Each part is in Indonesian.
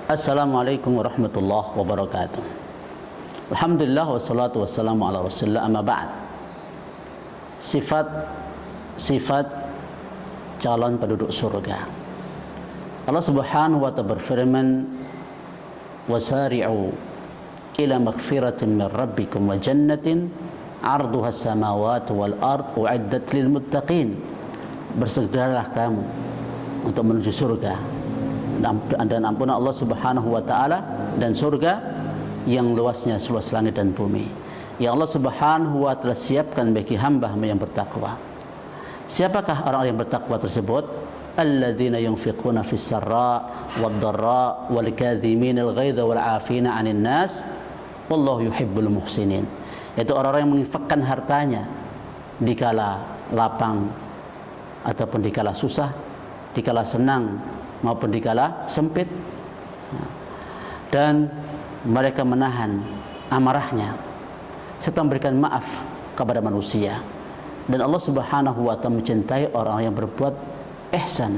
Assalamualaikum warahmatullahi wabarakatuh. Alhamdulillah wassalatu wassalamu ala Rasulillah, amma ba'd. Sifat calon penduduk surga. Allah Subhanahu wa ta'ala berfirman, wasari'u ila maghfiratin min rabbikum wa jannatin 'arduha as-samawati wal ard u'iddat lil muttaqin. Bersegeralah kamu untuk menuju surga dan ampunan Allah Subhanahu wa ta'ala, dan surga yang luasnya seluas langit dan bumi, yang Allah Subhanahu wa ta'ala siapkan bagi hamba yang bertakwa. Siapakah orang yang bertakwa tersebut? Alladzina yunfiquna fis sarra wad dharra wal kadhimin al ghaidha wal 'afina 'anil nas wallahu yuhibbul muhsinin. Itu orang-orang yang menginfakkan hartanya dikala lapang ataupun dikala susah, dikala senang maupun dikala sempit, dan mereka menahan amarahnya serta memberikan maaf kepada manusia. Dan Allah Subhanahu wa ta'ala mencintai orang yang berbuat ihsan.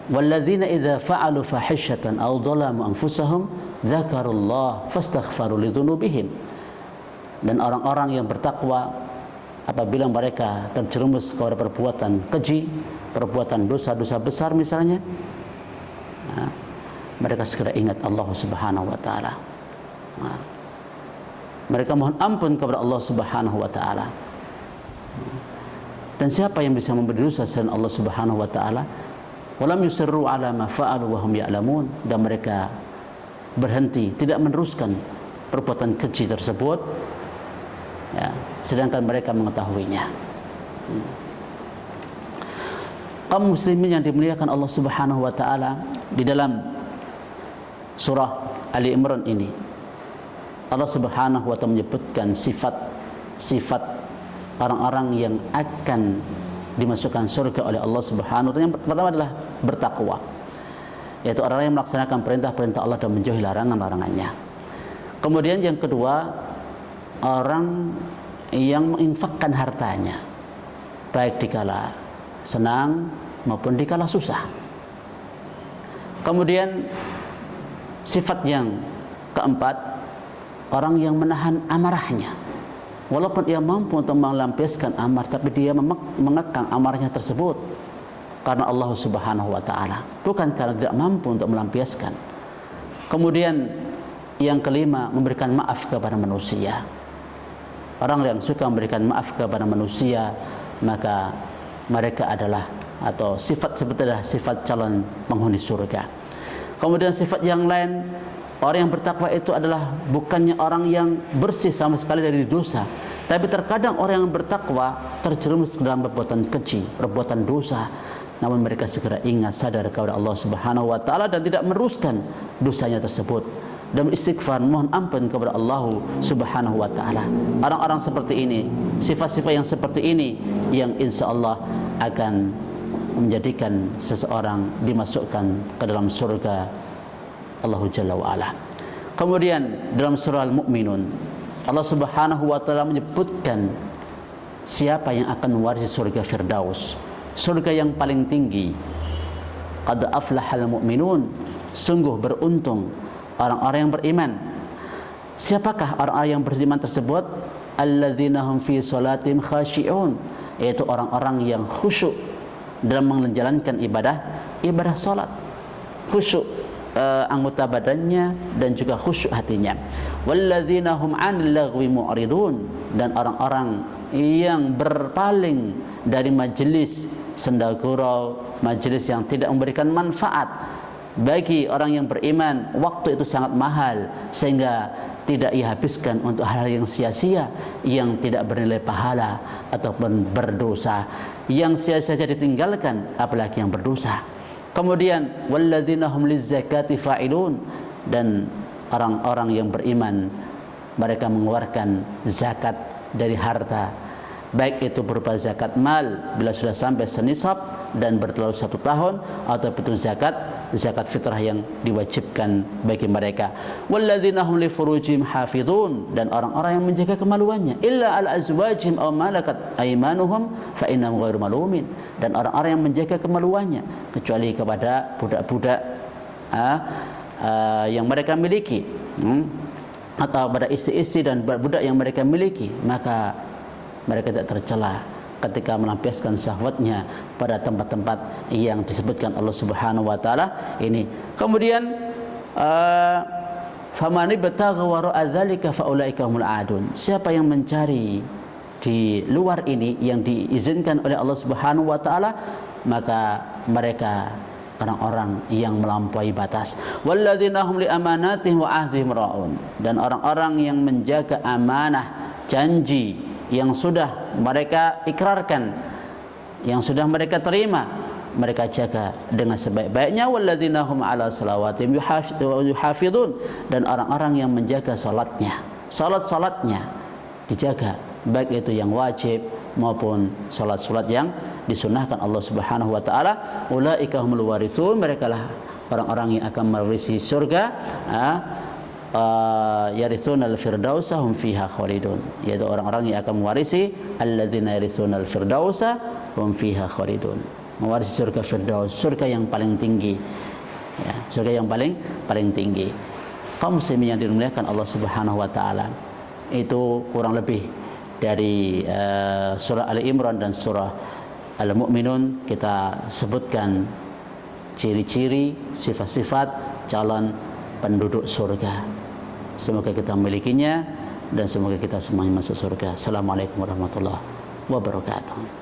Walladzina idza fa'alu fahishatan aw dhalamu anfusahum dzakarullah fastaghfaru lidzunubihim. Dan orang-orang yang bertakwa apabila mereka terjerumus kepada perbuatan keji, perbuatan dosa-dosa besar misalnya, mereka segera ingat Allah Subhanahu wa ta'ala. Mereka mohon ampun kepada Allah Subhanahu wa ta'ala. Dan siapa yang bisa memberi dosa selain Allah Subhanahu wa ta'ala? Walam yusirru ala ma fa'alu wa hum ya'lamun. Dan mereka berhenti, tidak meneruskan perbuatan keji tersebut, ya, sedangkan mereka mengetahuinya. Kaum muslimin yang dimuliakan Allah Subhanahu wa ta'ala, di dalam surah Ali Imran ini Allah Subhanahu wa ta'ala menyebutkan sifat orang-orang yang akan dimasukkan surga oleh Allah Subhanahu wa ta'ala. Yang pertama adalah bertakwa, yaitu orang yang melaksanakan perintah-perintah Allah dan menjauhi larangan-larangannya. Kemudian yang kedua, orang yang menginfakkan hartanya baik dikala senang maupun dikala susah. Kemudian sifat yang keempat, orang yang menahan amarahnya. Walaupun ia mampu untuk melampiaskan amar, tapi dia mengekang amarahnya tersebut karena Allah Subhanahu wa ta'ala, bukan karena tidak mampu untuk melampiaskan. Kemudian yang kelima, memberikan maaf kepada manusia. Orang yang suka memberikan maaf kepada manusia, maka mereka adalah, atau sifat seperti adalah sifat calon penghuni surga. Kemudian sifat yang lain, orang yang bertakwa itu adalah bukannya orang yang bersih sama sekali dari dosa, tapi terkadang orang yang bertakwa terjerumus dalam perbuatan keji, perbuatan dosa, namun mereka segera ingat, sadar kepada Allah Subhanahu wa ta'ala dan tidak meneruskan dosanya tersebut, dan istighfar, mohon ampun kepada Allah Subhanahu wa ta'ala. Orang-orang seperti ini, sifat-sifat yang seperti ini yang insya Allah akan menjadikan seseorang dimasukkan ke dalam surga Allah Jalla wa ala. Kemudian dalam surah Al-Mu'minun, Allah Subhanahu wa ta'ala menyebutkan siapa yang akan mewarisi surga Firdaus, surga yang paling tinggi. Qad aflahal mu'minun, sungguh beruntung orang-orang yang beriman. Siapakah orang-orang yang beriman tersebut? Alladzina hum fi sholatim khashi'un, yaitu orang-orang yang khusyuk dalam menjalankan ibadah salat, khusyuk anggota badannya dan juga khusyuk hatinya. Walladzina hum 'anil lagwi mu'ridun, dan orang-orang yang berpaling dari majelis senda gurau, majelis yang tidak memberikan manfaat. Bagi orang yang beriman, waktu itu sangat mahal sehingga tidak ia habiskan untuk hal-hal yang sia-sia, yang tidak bernilai pahala ataupun berdosa, yang sia-sia ditinggalkan, apalagi yang berdosa. Kemudian walladzina hum lizzakati fa'ilun, dan orang-orang yang beriman mereka mengeluarkan zakat dari harta, baik itu berupa zakat mal bila sudah sampai senisab dan bertelur 1 tahun, atau itu zakat fitrah yang diwajibkan bagi mereka. Walladzina hum li furujihim hafizun, dan orang-orang yang menjaga kemaluannya, illa al azwajihim aw malakat aymanuhum fa innahum ghairu malumin, dan orang-orang yang menjaga kemaluannya kecuali kepada budak-budak yang mereka miliki, atau pada istri-istri dan budak yang mereka miliki, maka mereka tidak tercela ketika melampiaskan syahwatnya pada tempat-tempat yang disebutkan Allah Subhanahu wa taala ini. Kemudian famani batagha wara'a dzalika faulaika humul adun. Siapa yang mencari di luar ini yang diizinkan oleh Allah Subhanahu wa taala, maka mereka orang-orang yang melampaui batas. Walladzina hum li amanatihim wa ahdihim ra'un. Dan orang-orang yang menjaga amanah, janji yang sudah mereka ikrarkan, yang sudah mereka terima, mereka jaga dengan sebaik-baiknya. Walladzina hum 'ala salawatihim yuhafizun. Dan orang-orang yang menjaga salatnya, salat-salatnya dijaga, baik itu yang wajib maupun salat-salat yang disunahkan Allah Subhanahu wa taala. Ulaika humul warithun, merekalah orang-orang yang akan mewarisi surga, yarithunal firdausa hum fiha khalidun, yaitu orang-orang yang akan mewarisi alladzina yarithunal firdausa hum fiha khalidun, mewarisi surga firdaus, surga yang paling tinggi, ya, surga yang paling tinggi. Kaum muslimin yang dimuliakan Allah Subhanahu wa taala, itu kurang lebih dari surah Ali Imran dan surah Al-Mu'minun kita sebutkan ciri-ciri, sifat-sifat calon penduduk surga. Semoga kita memilikinya dan semoga kita semuanya masuk surga. Assalamualaikum warahmatullahi wabarakatuh.